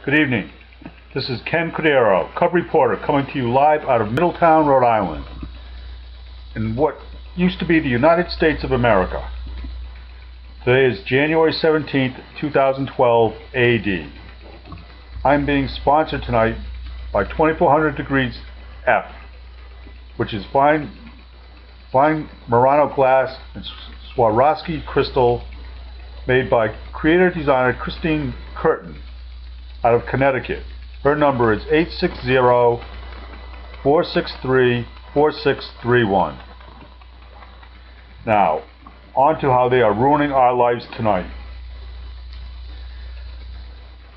Good evening. This is Ken Cordero, Cub Reporter, coming to you live out of Middletown, Rhode Island, in what used to be the United States of America. Today is January 17th, 2012 AD. I'm being sponsored tonight by 2400 Degrees F, which is fine Murano glass and Swarovski crystal made by creator-designer Christine Curtin out of Connecticut. Her number is 860-463-4631. Now, on to how they are ruining our lives tonight.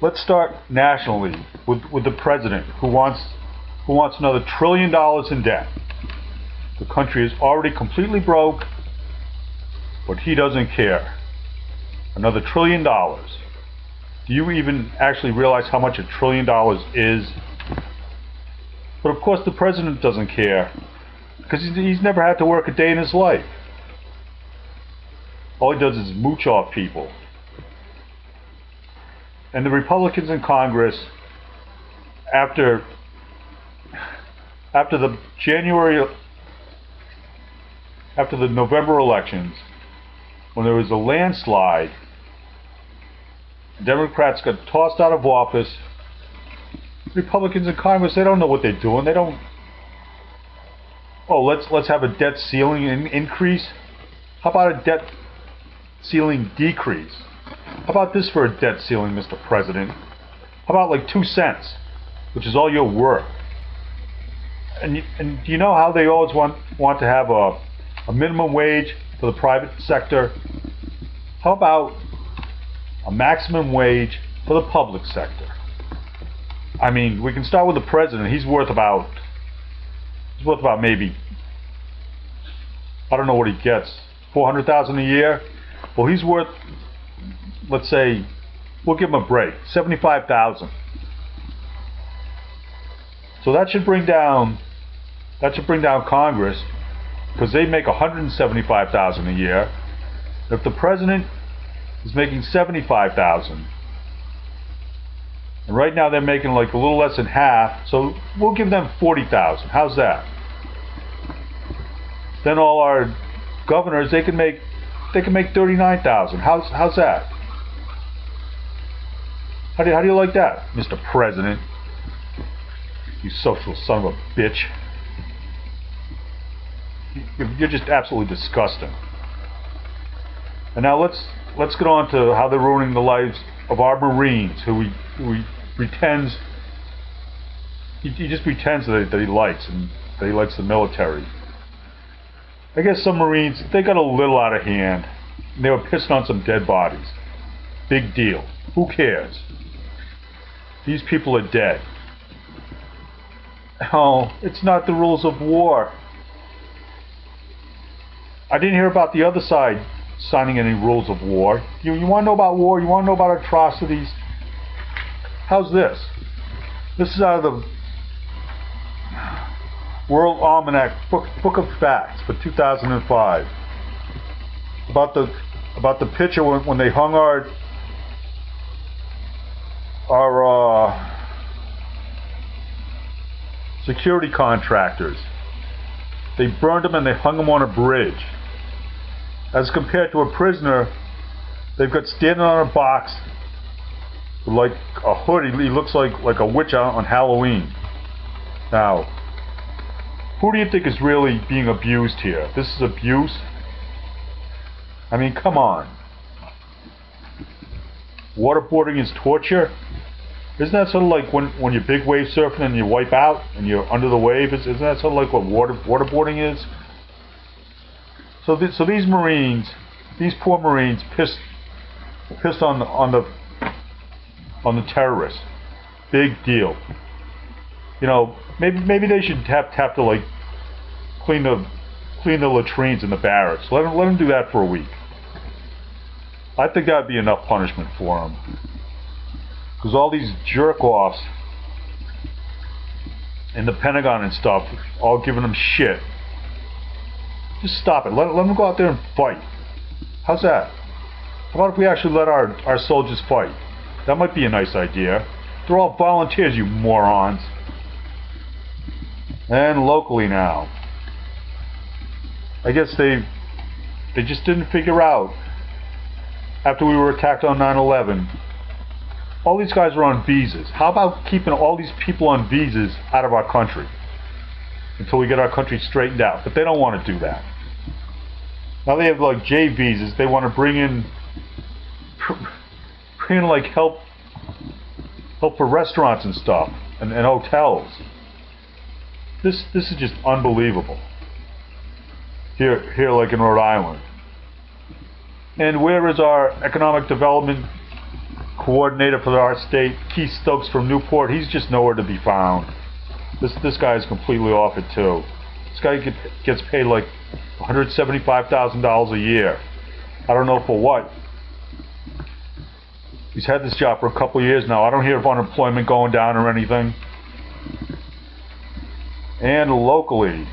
Let's start nationally with the president who wants another $1 trillion in debt. The country is already completely broke, but he doesn't care. Another $1 trillion. Do you even actually realize how much $1 trillion is? But of course the president doesn't care, because he's never had to work a day in his life. All he does is mooch off people. And the Republicans in Congress, after the November elections, when there was a landslide, Democrats got tossed out of office. Republicans in Congress, they don't know what they're doing. They don't. Oh, let's have a debt ceiling increase. How about a debt ceiling decrease? How about this for a debt ceiling, Mr. President? How about like 2 cents, which is all you're worth? And you know how they always want to have a minimum wage for the private sector? How about a maximum wage for the public sector? I mean, we can start with the president. He's worth about maybe, I don't know what he gets, $400,000 a year. Well, he's worth, let's say, we'll give him a break, $75,000. So that should bring down Congress, because they make $175,000 a year. If the president is making $75,000, and right now they're making like a little less than half, so we'll give them $40,000. How's that? Then all our governors, they can make $39,000. How's that? How do you like that, Mr. President? You social son of a bitch. You're just absolutely disgusting. And now let's get on to how they're ruining the lives of our Marines, who he pretends, he just pretends that he likes, and that he likes the military. I guess some Marines, they got a little out of hand. They were pissing on some dead bodies. Big deal. Who cares? These people are dead. Oh, it's not the rules of war. I didn't hear about the other side signing any rules of war. You want to know about war? You want to know about atrocities? How's this? This is out of the World Almanac Book of Facts for 2005. About the picture when they hung our security contractors. They burned them and they hung them on a bridge. As compared to a prisoner, they've got standing on a box with like a hood. He looks like a witch on Halloween. Now, who do you think is really being abused here? This is abuse? I mean, come on. Waterboarding is torture? Isn't that sort of like when you're big wave surfing and you wipe out and you're under the wave? Isn't that sort of like what waterboarding is? So these Marines, these poor Marines, pissed on the terrorists. Big deal. You know, maybe they should have to like clean the latrines in the barracks. Let them do that for a week. I think that'd be enough punishment for them. Because all these jerk-offs in the Pentagon and stuff, all giving them shit. Just stop it. Let them go out there and fight. How's that? How about if we actually let our soldiers fight? That might be a nice idea. They're all volunteers, you morons. And locally now, I guess they just didn't figure out, after we were attacked on 9/11, all these guys are on visas. How about keeping all these people on visas out of our country until we get our country straightened out? But they don't want to do that. Now they have like J visas. They want to bring in like help for restaurants and stuff and hotels. This is just unbelievable. Here like in Rhode Island. And where is our economic development coordinator for our state, Keith Stokes from Newport? He's just nowhere to be found. This guy is completely off it too. This guy gets paid like $175,000 a year. I don't know for what. He's had this job for a couple of years now. I don't hear of unemployment going down or anything. And locally,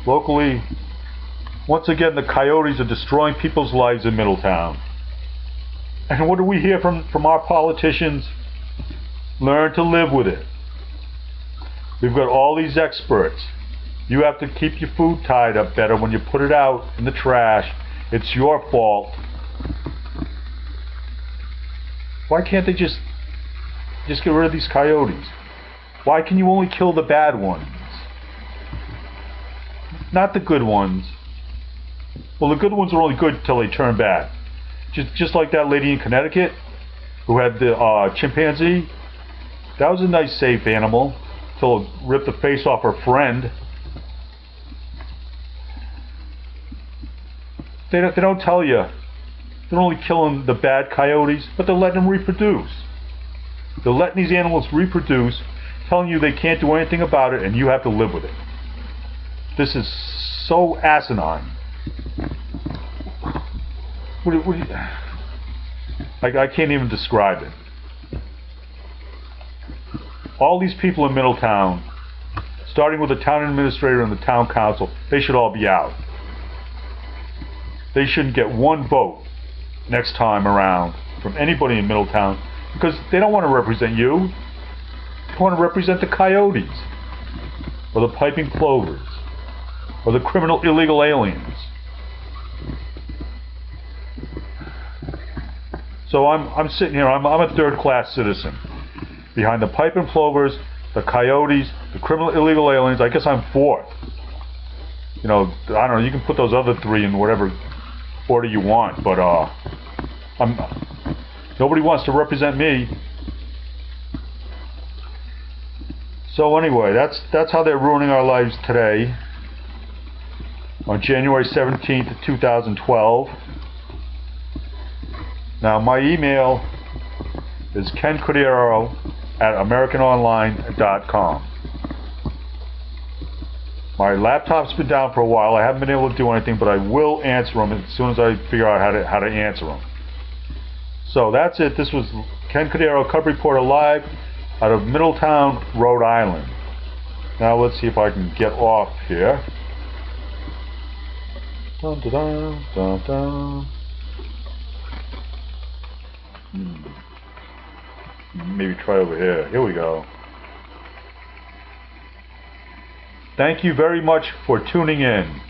once again, the coyotes are destroying people's lives in Middletown. And what do we hear from our politicians? Learn to live with it. We've got all these experts. You have to keep your food tied up better when you put it out in the trash. It's your fault. Why can't they just get rid of these coyotes? Why can you only kill the bad ones? Not the good ones. Well, the good ones are only good until they turn bad. Just like that lady in Connecticut who had the chimpanzee. That was a nice, safe animal until it ripped the face off her friend. They don't tell you. They're only killing the bad coyotes, but they're letting them reproduce. They're letting these animals reproduce, telling you they can't do anything about it, and you have to live with it. This is so asinine. I can't even describe it. All these people in Middletown, starting with the town administrator and the town council, they should all be out. They shouldn't get one vote next time around from anybody in Middletown because they don't want to represent you. They want to represent the coyotes or the piping plovers or the criminal illegal aliens. So I'm sitting here, I'm a third-class citizen. Behind the piping plovers, the coyotes, the criminal illegal aliens, I guess I'm fourth. You know, I don't know, you can put those other three in whatever order you want, but nobody wants to represent me. So anyway, that's how they're ruining our lives today on January 17th, 2012. Now my email is KenCordeiro's@AmericanOnline.com. My laptop's been down for a while. I haven't been able to do anything, but I will answer them as soon as I figure out how to answer them. So that's it. This was Ken Cordero, Cub Reporter, live out of Middletown, Rhode Island. Now let's see if I can get off here. Dun, dun, dun, dun, dun. Maybe try over here. Here we go. Thank you very much for tuning in.